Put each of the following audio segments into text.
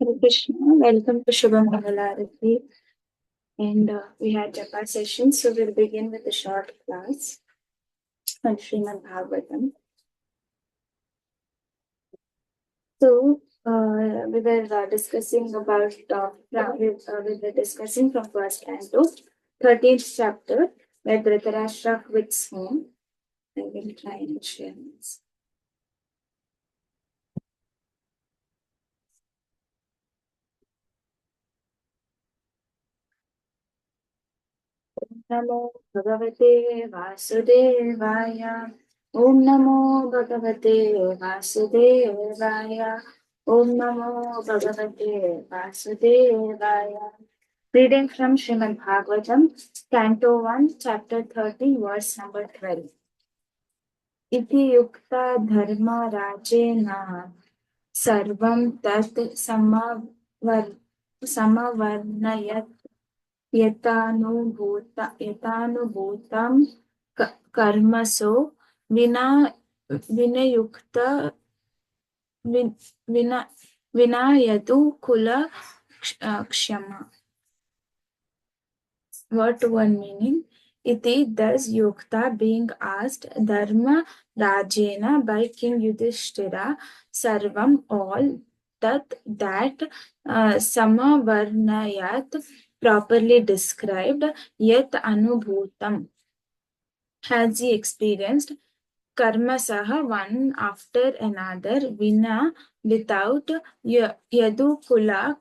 Hare Krishna, welcome to Shubham Mangalarati. And we had Japa session, so we'll begin with a short class on Srimad Bhagavatam. So we were discussing about we were discussing from first canto, 13th chapter, where Dhritarashtra quits home. I will try and share this. नमो भगवते वासुदेवाय ॐ नमो भगवते वासुदेवाय ॐ नमो भगवते वासुदेवाय. Reading from Srimad Bhagavatam, Canto 1, Chapter 30, verse number 12. इति युक्ता धर्मराजेन सर्वं तत् समवर्णयत् यतानुभूतं कर्मसो विनयुक्त विनायतु कुल क्षमा. Word to one meaning. Iti, thus Yukta, being asked Dharma Rajena by King Yudhishthira, Sarvam, all, that Samavarnayat, properly described, Yet Anubhutam, has he experienced, Karmasaha, one after another, Vina, without Yadukula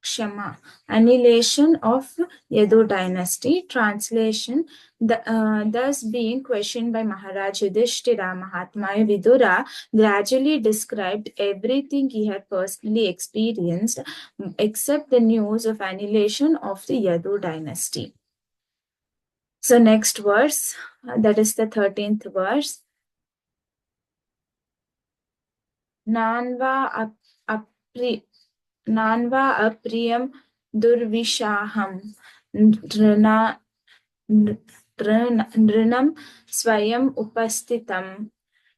Kshama, annihilation of Yadu dynasty. Translation, thus being questioned by Maharaj Yudhishthira, Mahatmaya Vidura gradually described everything he had personally experienced except the news of annihilation of the Yadu dynasty. So next verse, that is the 13th verse. Nanva apriyam durvishaham nrinam swayam upastitam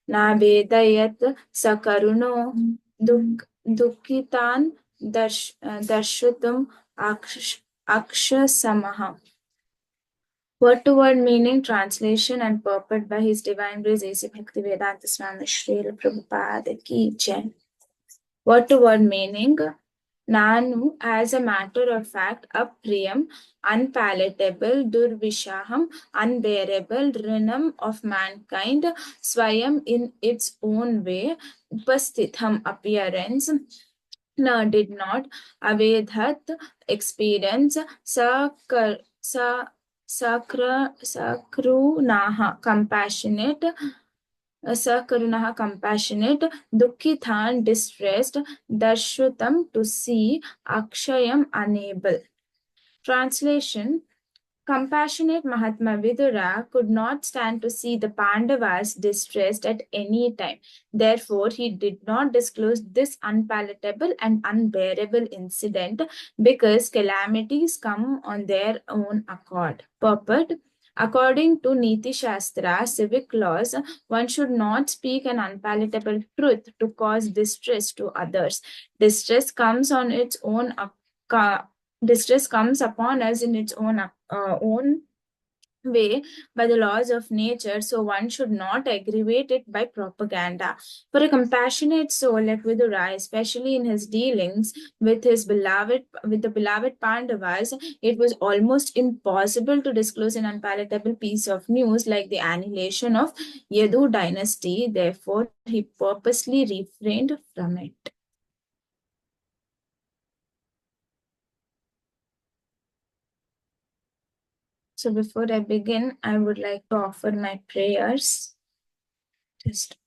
na vedayat sakaruno dukhitan darshutum akshasamaha. Word to word meaning, translation and purport by His Divine Grace A.C. Bhaktivedanta Swami Srila Prabhupada Ki Jai. Word to word meaning, Nanu, as a matter of fact, apriyam, unpalatable, durvishaham, unbearable, rinam of mankind, swayam in its own way, upastitham appearance, no, did not, avedhat experience, sakrunaha compassionate, dukkithan distressed, darshrutam to see, akshayam unable. Translation, compassionate Mahatma Vidura could not stand to see the Pandavas distressed at any time. Therefore, he did not disclose this unpalatable and unbearable incident because calamities come on their own accord. Purport. According to Niti Shastra, civic laws, one should not speak an unpalatable truth to cause distress to others. Distress comes on its own distress comes upon us in its own way by the laws of nature, so one should not aggravate it by propaganda. For a compassionate soul like Vidura, especially in his dealings with the beloved Pandavas, it was almost impossible to disclose an unpalatable piece of news like the annihilation of Yadu dynasty. Therefore, he purposely refrained from it. So before I begin, I would like to offer my prayers. Just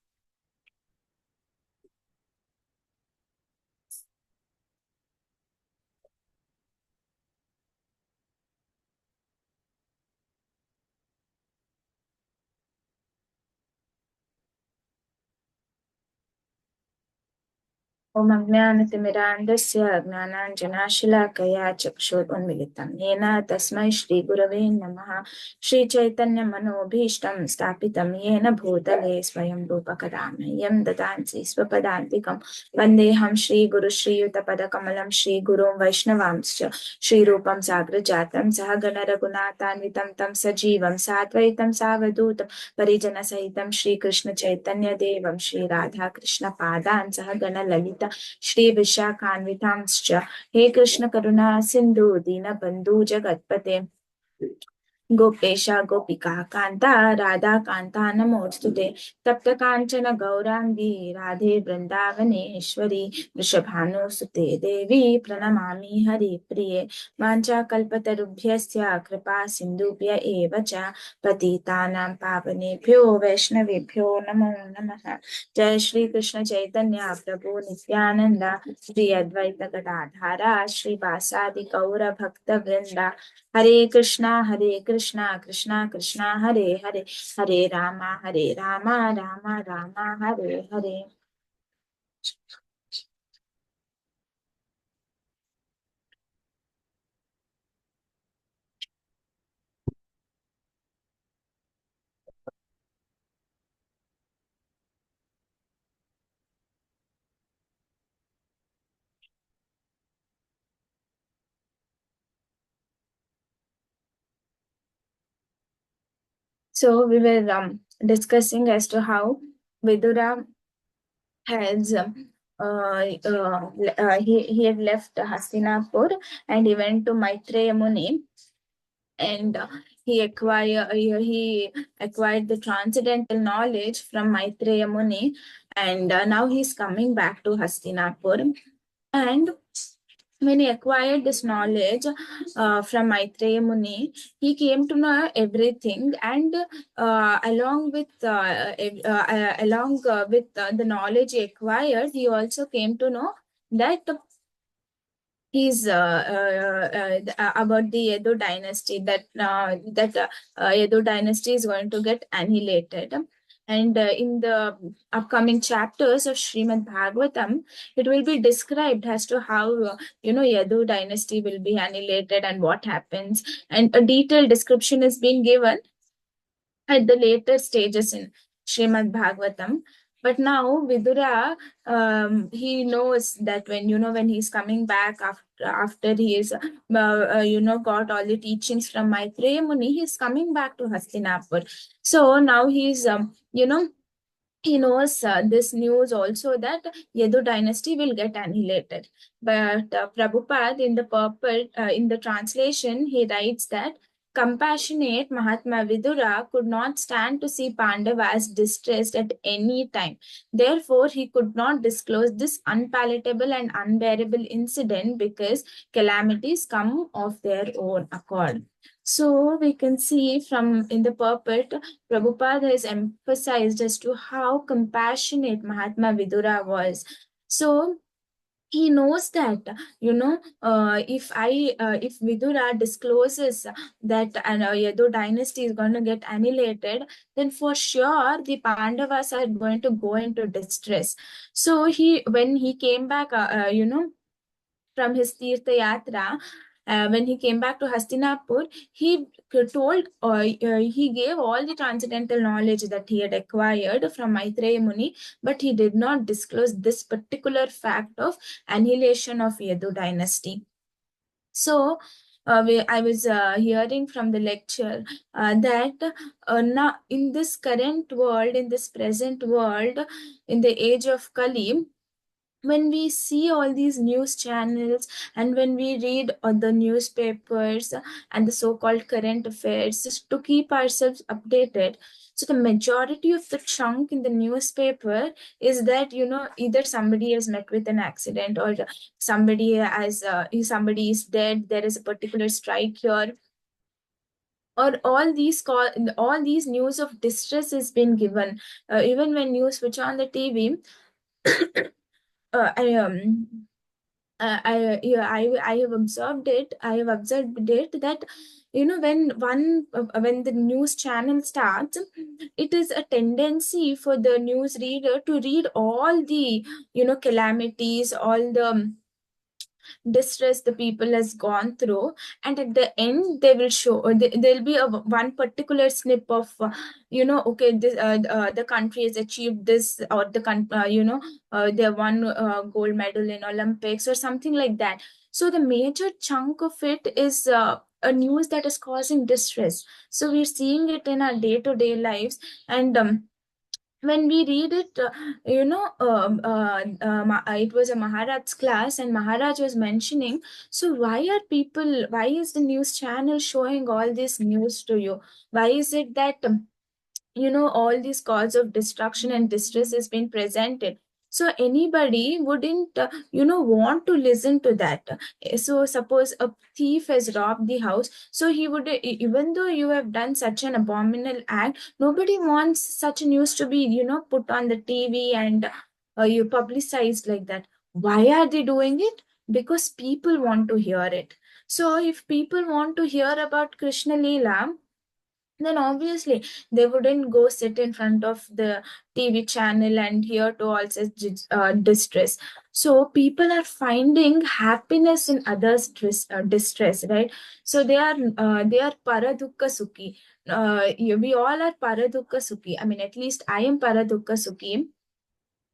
ॐ अज्ञानतिमिरान्धस्य ज्ञानाञ्जनाशलाकया चक्षुरुन्मिलितं येन तस्मै श्रीगुरवे नमः। श्रीचैतन्यमनोभीष्टं स्थापितं येन भूतले स्वयं रूपकदा मह्यं ददान्ति स्वपदान्तिकं वन्देऽहं श्रीगुरुश्रीयुतपदकमलं श्रीगुरुं वैष्णवांश्च श्रीरूपं साग्रजातं सहगणरघुनाथान्वितं तं सजीवं साद्वैतं सावधूतं परिजनसहितं श्रीकृष्णचैतन्यदेवं श्रीराधाकृष्णपादान् सह गणललिता श्रीविशाखान्वितांश्च हे कृष्णकरुणा सिन्धु दीनबन्धु जगत्पते गोपेश गोपिका कान्ता राधा कान्ता नमोऽस्तुते तप्त काञ्चन गौराङ्गी राधे वृन्दावनेश्वरी वृषभानुसुते देवी प्रणमामि हरिप्रिये वाञ्छाकल्पतरुभ्यश्च कृपा सिन्धुभ्य एव च पतितानां पावनेभ्यो वैष्णवेभ्यो नमो नमः। जय श्री कृष्ण चैतन्य प्रभु नित्यानंद श्री अद्वैत गदाधारा श्रीवासादि गौर भक्त वृंदा हरे Krishna Krishna Krishna Hare Hare Hare Rama Rama Rama Hare Hare. So we were discussing as to how Vidura has he had left Hastinapur and he went to Maitreya Muni, and he acquired the transcendental knowledge from Maitreya Muni, and now he's coming back to Hastinapur. And when he acquired this knowledge from Maitreya Muni, he came to know everything, and along with the knowledge he acquired, he also came to know that he's about the Edo dynasty, that Edo dynasty is going to get annihilated. And in the upcoming chapters of Srimad Bhagavatam, it will be described as to how Edo dynasty will be annihilated and what happens, and a detailed description is being given at the later stages in Srimad Bhagavatam. But now Vidura, he knows that when he's coming back after he is got all the teachings from Maitreya Muni, he's coming back to Hastinapur. So now he knows this news also, that Yadu dynasty will get annihilated. But Prabhupada in the translation, he writes that compassionate Mahatma Vidura could not stand to see Pandavas distressed at any time. Therefore, he could not disclose this unpalatable and unbearable incident, because calamities come of their own accord. So we can see from in the purport, Prabhupada has emphasized as to how compassionate Mahatma Vidura was. So he knows that if Vidura discloses that an Yadu dynasty is going to get annihilated, then for sure the Pandavas are going to go into distress. So when he came back, from his Tirtha Yatra, when he came back to Hastinapur, he gave all the transcendental knowledge that he had acquired from Maitreya Muni, but he did not disclose this particular fact of annihilation of Yadu dynasty. So, I was hearing from the lecture that now in this current world, in this present world, in the age of Kali, when we see all these news channels and when we read the newspapers and the so-called current affairs, just to keep ourselves updated, so the majority of the chunk in the newspaper is that either somebody has met with an accident, or somebody is dead, there is a particular strike here, or all these news of distress has been given. Even when you switch on the TV, I I have observed it. I have observed it that when the news channel starts, it is a tendency for the news reader to read all the calamities, all the distress the people has gone through, and at the end they will show, or there'll be a one particular snip of okay, the country has achieved this, or they won gold medal in Olympics or something like that. So the major chunk of it is a news that is causing distress. So we're seeing it in our day-to-day lives. And when we read it, it was a Maharaj's class, and Maharaj was mentioning, so why is the news channel showing all this news to you? Why is it that all these cause of destruction and distress has been presented? So anybody wouldn't want to listen to that. So suppose a thief has robbed the house, so he would, even though you have done such an abominable act, nobody wants such news to be put on the TV and you publicized like that. Why are they doing it? Because people want to hear it. So if people want to hear about Krishna Leela, then obviously they wouldn't go sit in front of the TV channel and hear to all such distress. So people are finding happiness in others' distress, right? So they are paradukka sukhi. We all are paradukka sukhi. I mean, at least I am paradukka sukhi.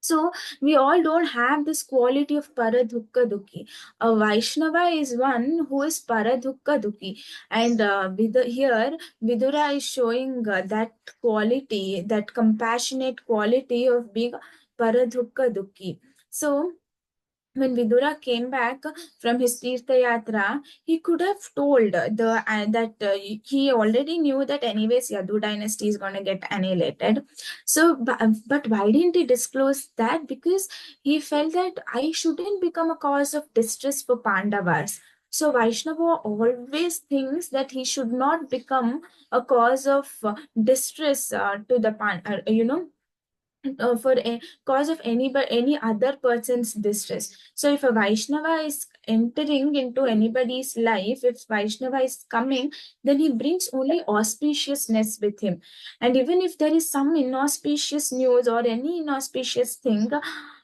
So we all don't have this quality of paradukka dukhi. A Vaishnava is one who is paradukka dukhi, and here Vidura is showing that quality, that compassionate quality of being paradukka dukhi. So when Vidura came back from his Tirtha Yatra, he could have told that he already knew that anyways Yadu dynasty is going to get annihilated. So, but why didn't he disclose that? Because he felt that I shouldn't become a cause of distress for Pandavas. So Vaishnava always thinks that he should not become a cause of distress to the for a cause of any other person's distress. So if a Vaishnava is entering into anybody's life, if Vaishnava is coming, then he brings only auspiciousness with him. And even if there is some inauspicious news or any inauspicious thing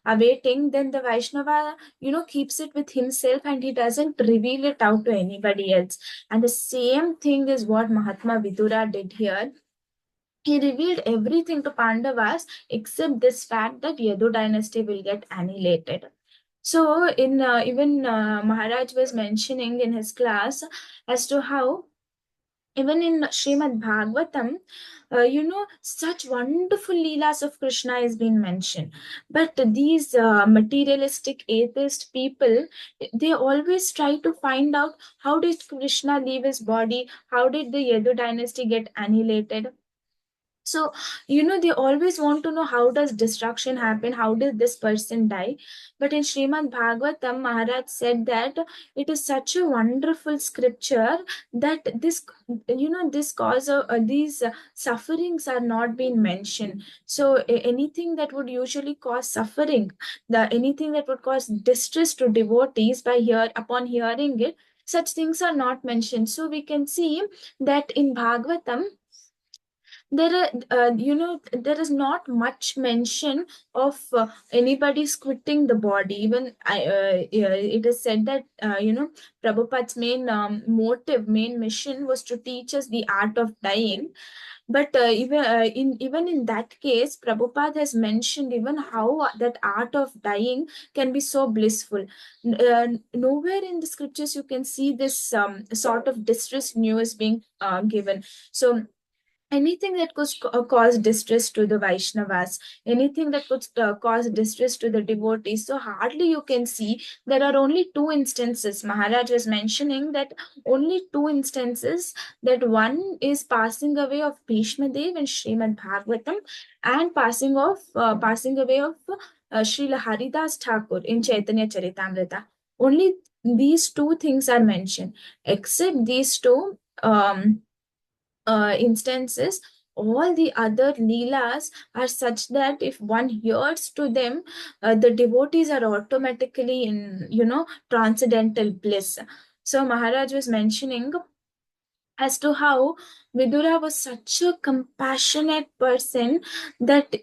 awaiting, then the Vaishnava keeps it with himself and he doesn't reveal it out to anybody else. And the same thing is what Mahatma Vidura did here. He revealed everything to Pandavas except this fact that Yadu dynasty will get annihilated. So, in even Maharaj was mentioning in his class as to how even in Srimad Bhagavatam, such wonderful leelas of Krishna has been mentioned. But these materialistic atheist people, they always try to find out how did Krishna leave his body, how did the Yadu dynasty get annihilated. So they always want to know how does destruction happen, how did this person die. But in Srimad Bhagavatam, Maharaj said that it is such a wonderful scripture that this cause of these sufferings are not being mentioned. So anything that would usually cause suffering, the anything that would cause distress to devotees, by upon hearing it, such things are not mentioned. So we can see that in Bhagavatam there are there is not much mention of anybody's quitting the body. Even it is said that Prabhupada's main mission was to teach us the art of dying. But even in that case, Prabhupada has mentioned even how that art of dying can be so blissful. Nowhere in the scriptures you can see this sort of distress news being given. So anything that could cause distress to the Vaishnavas, anything that could cause distress to the devotees. So hardly you can see. There are only two instances. Maharaj was mentioning that only two instances, that one is passing away of Bhishma Dev in Srimad Bhagavatam, and passing away of Srila Haridas Thakur in Chaitanya Charitamrita. Only these two things are mentioned. Except these two instances, all the other leelas are such that if one hears to them, the devotees are automatically in transcendental bliss. So Maharaj was mentioning as to how Vidura was such a compassionate person that,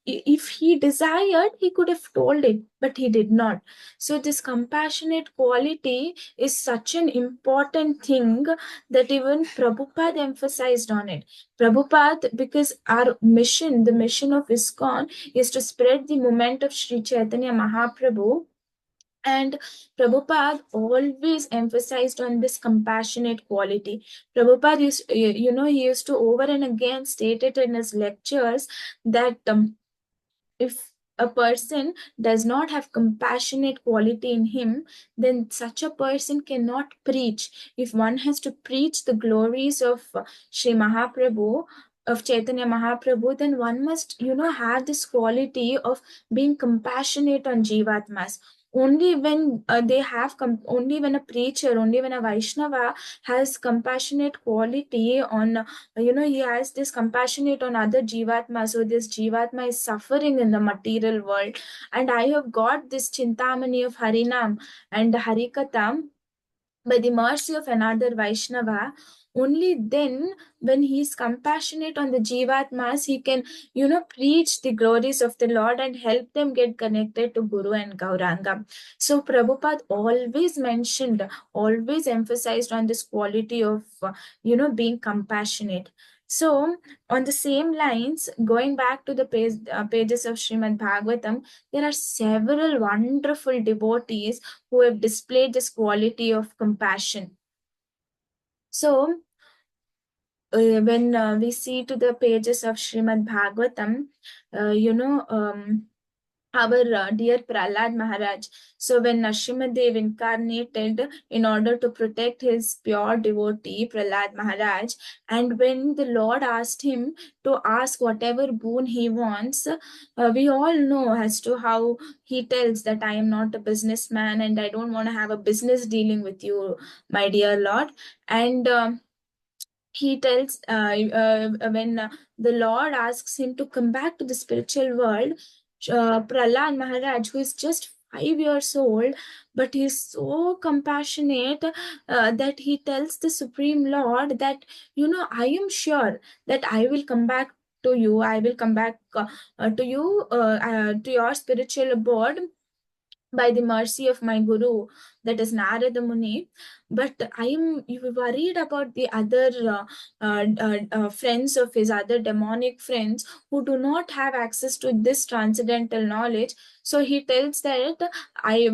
if he desired, he could have told it, but he did not. So this compassionate quality is such an important thing that even Prabhupada emphasized on it. Prabhupada, because our mission, the mission of ISKCON, is to spread the movement of Sri Chaitanya Mahaprabhu, and Prabhupada always emphasized on this compassionate quality. Prabhupada he used to over and again state it in his lectures that if a person does not have compassionate quality in him, then such a person cannot preach. If one has to preach the glories of Sri Mahaprabhu, of Chaitanya Mahaprabhu, then one must, have this quality of being compassionate on Jivatmas. Only when only when a preacher, only when a Vaishnava has compassionate quality on, he has this compassionate on other Jivatma. So this Jivatma is suffering in the material world, and I have got this Chintamani of Harinam and Harikatam by the mercy of another Vaishnava. Only then, when he is compassionate on the Jivatmas, he can, preach the glories of the Lord and help them get connected to Guru and Gauranga. So Prabhupada always mentioned, always emphasized on this quality of, being compassionate. So, on the same lines, going back to the pages of Srimad Bhagavatam, there are several wonderful devotees who have displayed this quality of compassion. So, when we see to the pages of Srimad Bhagavatam, our dear Prahlad Maharaj. So when Nrsimhadev incarnated in order to protect his pure devotee Prahlad Maharaj, and when the Lord asked him to ask whatever boon he wants, we all know as to how he tells that I am not a businessman and I don't want to have a business dealing with you, my dear Lord. And he tells when the Lord asks him to come back to the spiritual world, Prahlad Maharaj, who is just 5 years old, but he is so compassionate that he tells the Supreme Lord that, I am sure that I will come back to you, I will come back to you, to your spiritual abode by the mercy of my guru, that is Narada Muni. But I am worried about the other friends of his, other demonic friends who do not have access to this transcendental knowledge. So he tells that I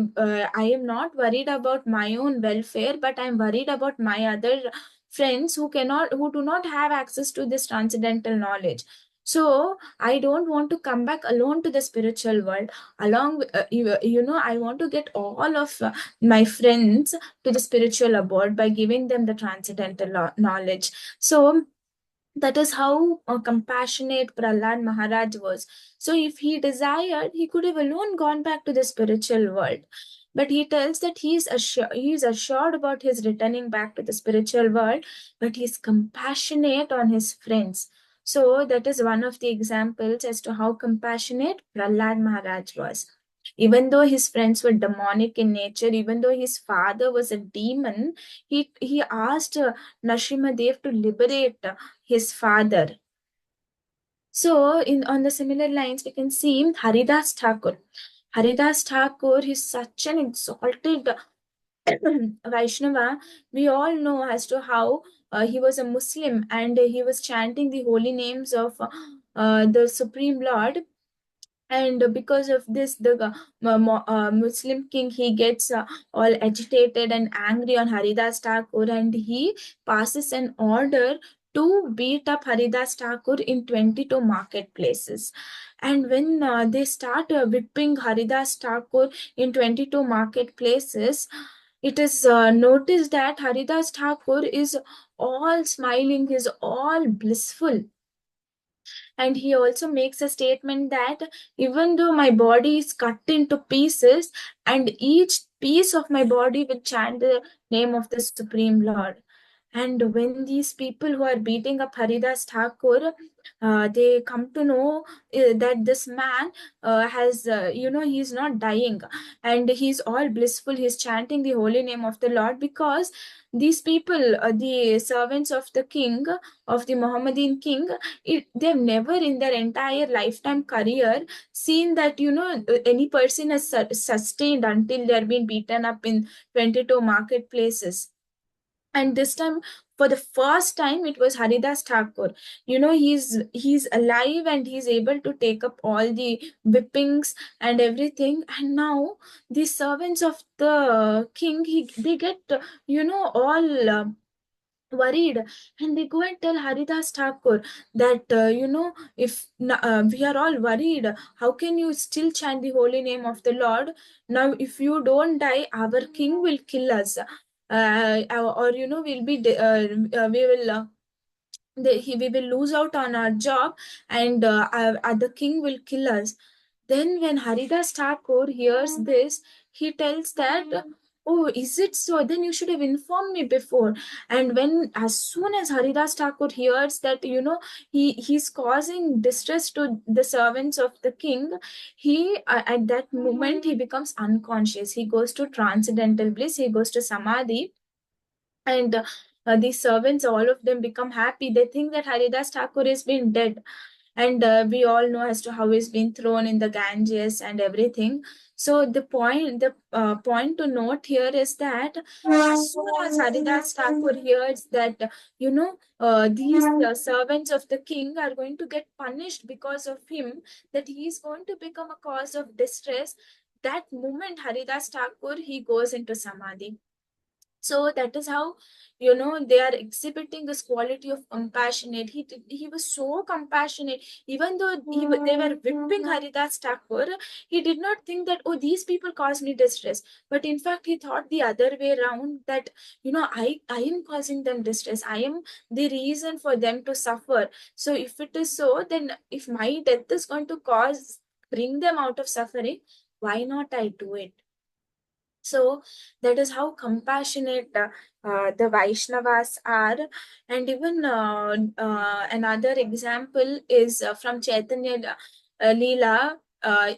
am not worried about my own welfare, but I am worried about my other friends who do not have access to this transcendental knowledge. So I don't want to come back alone to the spiritual world. Along with, I want to get all of my friends to the spiritual abode by giving them the transcendental knowledge. So that is how compassionate Prahlad Maharaj was. So if he desired, he could have alone gone back to the spiritual world. But he tells that he is assured about his returning back to the spiritual world, but he is compassionate on his friends. So that is one of the examples as to how compassionate Prahlad Maharaj was. Even though his friends were demonic in nature, even though his father was a demon, he asked Nrsimhadev to liberate his father. So, in on the similar lines, we can see Haridas Thakur. Haridas Thakur is such an exalted Vaishnava. We all know as to how he was a Muslim and he was chanting the holy names of the Supreme Lord, and because of this the Muslim king, he gets all agitated and angry on Haridas Thakur, and he passes an order to beat up Haridas Thakur in 22 marketplaces. And when they start whipping Haridas Thakur in 22 marketplaces, it is noticed that Haridas Thakur is all smiling, is all blissful. And he also makes a statement that even though my body is cut into pieces, and each piece of my body will chant the name of the Supreme Lord. And when these people who are beating up Haridas Thakur, they come to know that this man has, he's not dying, and he's all blissful. He's chanting the holy name of the Lord, because these people, the servants of the king, of the Mohammedan king, they've never in their entire lifetime career seen that, any person has sustained until they're being beaten up in 22 marketplaces. And this time, for the first time, it was Haridas Thakur. He's alive, and he's able to take up all the whippings and everything. And now the servants of the king, they get all worried, and they go and tell Haridas Thakur that, if we are all worried, how can you still chant the holy name of the Lord? Now if you don't die, our king will kill us, or we'll be we will we will lose out on our job, and the king will kill us. Then, when Haridas Thakur hears this, he tells that, "Oh, is it so? Then you should have informed me before." And as soon as Haridas Thakur hears that, he's causing distress to the servants of the king, he at that moment he becomes unconscious. He goes to transcendental bliss. He goes to samadhi, and these servants, all of them become happy. They think that Haridas Thakur has been dead, and we all know as to how he's been thrown in the Ganges and everything. So the point to note here is that as soon as Haridas Thakur hears that, these servants of the king are going to get punished because of him, that he is going to become a cause of distress, that moment Haridas Thakur, he goes into samadhi. So that is how, they are exhibiting this quality of compassionate. He was so compassionate. Even though they were whipping Haridas Thakur, he did not think that, oh, these people caused me distress. But in fact, he thought the other way around, that, I am causing them distress. I am the reason for them to suffer. So if it is so, then if my death is going to bring them out of suffering, why not I do it? So that is how compassionate the Vaishnavas are. And even another example is from Chaitanya Leela,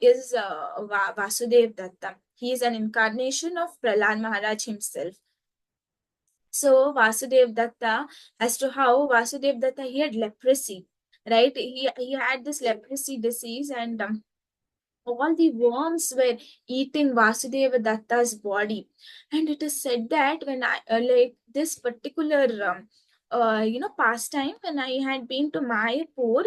is Vasudev Datta. He is an incarnation of Prahlad Maharaj himself. So Vasudev Datta, as to how Vasudev Datta, he had leprosy, right? He had this leprosy disease, and all the worms were eating Vasudeva Datta's body. And it is said that when I like this particular pastime, when I had been to Mayapur,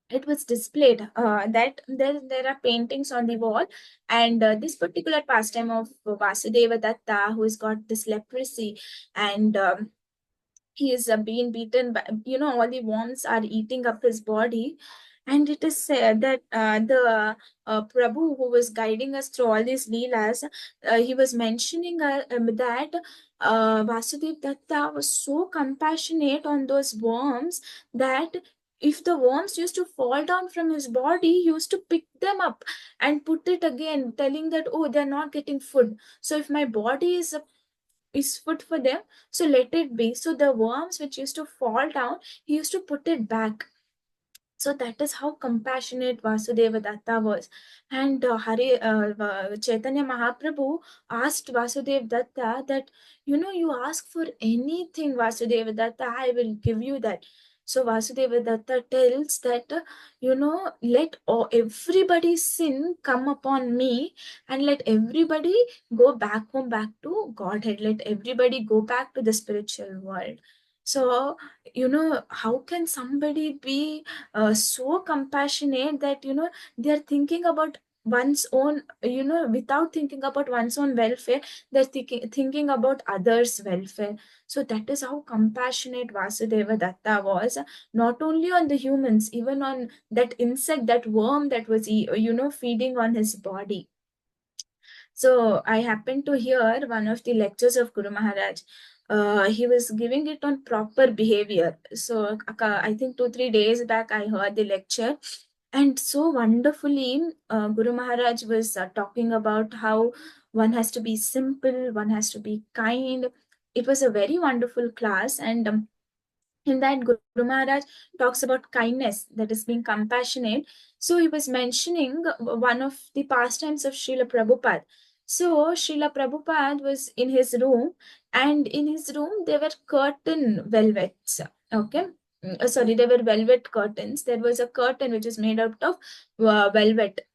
it was displayed that there are paintings on the wall, and this particular pastime of Vasudeva Datta, who has got this leprosy, and he is being beaten by, all the worms are eating up his body. And it is said that the Prabhu, who was guiding us through all these leelas, he was mentioning that Vasudev Datta was so compassionate on those worms, that if the worms used to fall down from his body, he used to pick them up and put it again, telling that, oh, they're not getting food. So if my body is food for them, so let it be. So the worms which used to fall down, he used to put it back. So that is how compassionate Vasudeva Datta was. And Chaitanya Mahaprabhu asked Vasudev Datta that, you ask for anything, Vasudeva Datta, I will give you that. So Vasudeva Datta tells that, let everybody's sin come upon me, and let everybody go back home, back to Godhead. Let everybody go back to the spiritual world. So, how can somebody be so compassionate that, they're thinking about one's own, without thinking about one's own welfare, they're thinking about others' welfare. So that is how compassionate Vasudeva Datta was, not only on the humans, even on that insect, that worm that was, feeding on his body. So I happened to hear one of the lectures of Guru Maharaj. He was giving it on proper behavior. So I think 2-3 days back I heard the lecture, and so wonderfully Guru Maharaj was talking about how one has to be simple, one has to be kind, it was a very wonderful class. And in that, Guru Maharaj talks about kindness, that is being compassionate. So he was mentioning one of the pastimes of Srila Prabhupada. So Srila Prabhupada was in his room, and in his room there were curtain velvets. Okay. Sorry, there were velvet curtains. There was a curtain which is made out of velvet,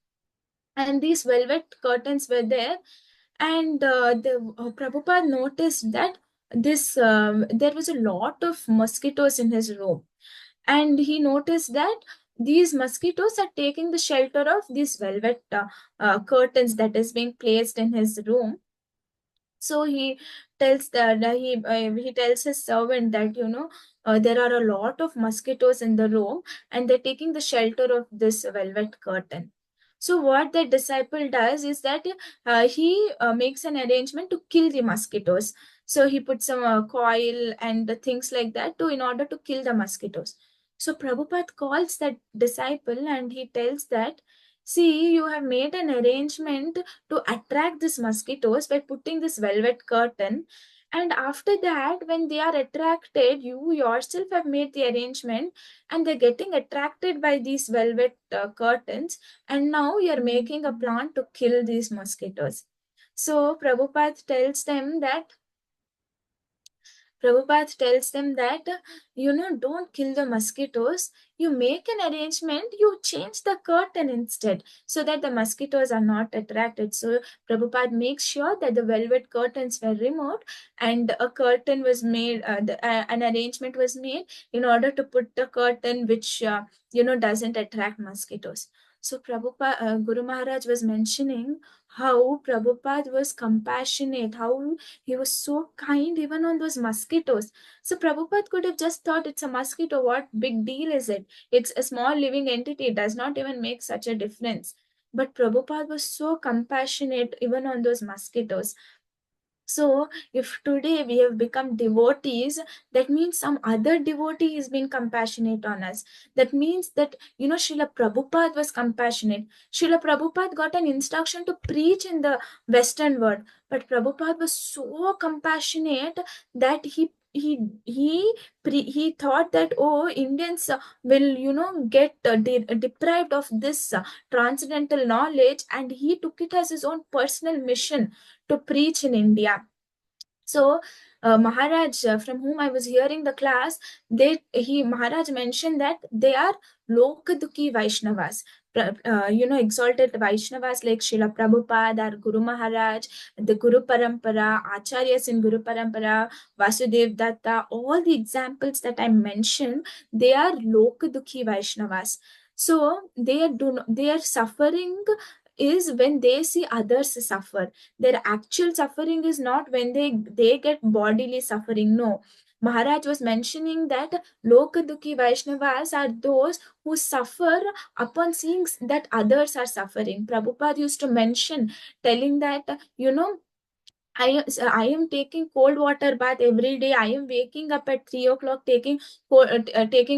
and these velvet curtains were there. And the Prabhupada noticed that there was a lot of mosquitoes in his room, and he noticed that these mosquitoes are taking the shelter of these velvet curtains that is being placed in his room. So he tells his servant that, there are a lot of mosquitoes in the room, and they're taking the shelter of this velvet curtain. So what the disciple does is that he makes an arrangement to kill the mosquitoes. So he puts some coil and things like that to in order to kill the mosquitoes. So Prabhupada calls that disciple and he tells that, see, you have made an arrangement to attract these mosquitoes by putting this velvet curtain. And after that, when they are attracted, you yourself have made the arrangement, and they're getting attracted by these velvet curtains. And now you're making a plan to kill these mosquitoes. So Prabhupada tells them that, don't kill the mosquitoes. You make an arrangement, you change the curtain instead so that the mosquitoes are not attracted. So Prabhupada makes sure that the velvet curtains were removed, and a curtain was made, an arrangement was made in order to put the curtain which, doesn't attract mosquitoes. So Guru Maharaj was mentioning how Prabhupada was compassionate, how he was so kind even on those mosquitoes. So Prabhupada could have just thought, it's a mosquito, what big deal is it? It's a small living entity, it does not even make such a difference. But Prabhupada was so compassionate even on those mosquitoes. So, if today we have become devotees, that means some other devotee is being compassionate on us. That means that, Srila Prabhupada was compassionate. Srila Prabhupada got an instruction to preach in the Western world, but Prabhupada was so compassionate that he thought that, oh, Indians will, get deprived of this transcendental knowledge, and he took it as his own personal mission to preach in India. So Maharaj, from whom I was hearing the class, Maharaj mentioned that they are Lokadukhi Vaishnavas. Exalted Vaishnavas like Srila Prabhupada or Guru Maharaj, the Guru Parampara, Acharyas in Guru Parampara, Vasudev Datta, all the examples that I mentioned, they are Lokadukhi Vaishnavas. So they are suffering is when they see others suffer. Their actual suffering is not when they get bodily suffering. No. Maharaj was mentioning that Lokadukhi Vaishnavas are those who suffer upon seeing that others are suffering. Prabhupada used to mention, telling that, I am taking cold water bath every day. I am waking up at 3 o'clock, taking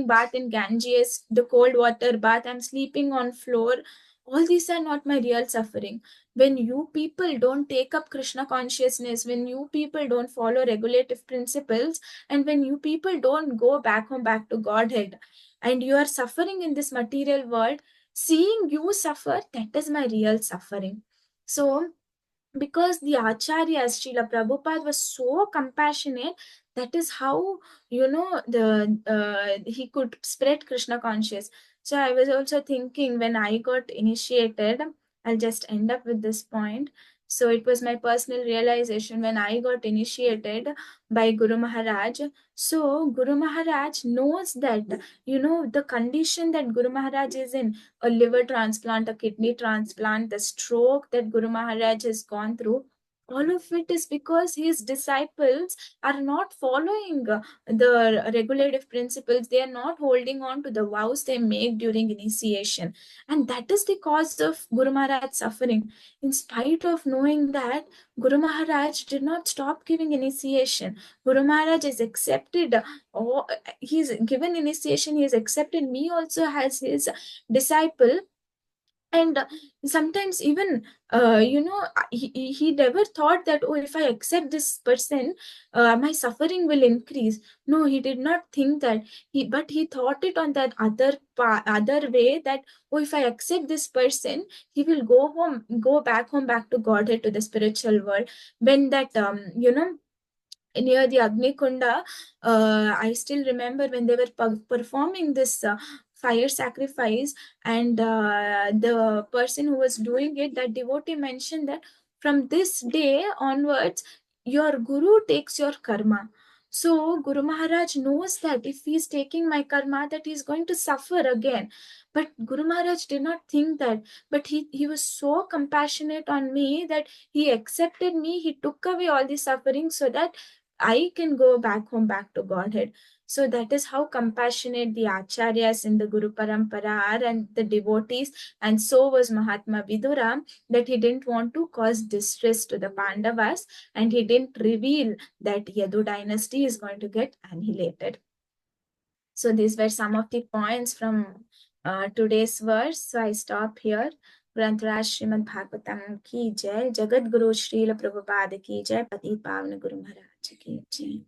bath in Ganges, the cold water bath. I'm sleeping on floor. All these are not my real suffering. When you people don't take up Krishna consciousness, when you people don't follow regulative principles, and when you people don't go back home, back to Godhead, and you are suffering in this material world, seeing you suffer, that is my real suffering. So because the acharyas, Srila Prabhupada was so compassionate, that is how, he could spread Krishna conscious. So I was also thinking, when I got initiated, I'll just end up with this point. So it was my personal realization when I got initiated by Guru Maharaj. So Guru Maharaj knows that, the condition that Guru Maharaj is in, a liver transplant, a kidney transplant, the stroke that Guru Maharaj has gone through, all of it is because his disciples are not following the regulative principles. They are not holding on to the vows they make during initiation. And that is the cause of Guru Maharaj's suffering. In spite of knowing that, Guru Maharaj did not stop giving initiation. Guru Maharaj is accepted, or he's given initiation, he has accepted me also as his disciple. And sometimes even he never thought that, oh, if I accept this person, my suffering will increase. No, he did not think that. He thought it on that other way, that, oh, if I accept this person, he will go back home, back to Godhead, to the spiritual world. When that near the Agni Kunda, I still remember when they were performing this fire sacrifice, and the person who was doing it, that devotee mentioned that from this day onwards, your guru takes your karma. So Guru Maharaj knows that if he is taking my karma, that he is going to suffer again. But Guru Maharaj did not think that. But he was so compassionate on me that he accepted me. He took away all the suffering so that I can go back home, back to Godhead. So that is how compassionate the acharyas in the Guru Parampara are, and the devotees. And so was Mahatma Vidura, that he didn't want to cause distress to the Pandavas, and he didn't reveal that Yadu dynasty is going to get annihilated. So these were some of the points from today's verse. So I stop here. ग्रंथराज Shrimad Bhagavatam की जय, जगत गुरु श्रील प्रभुपाद की जय, पति पावन गुरु महाराज की जय.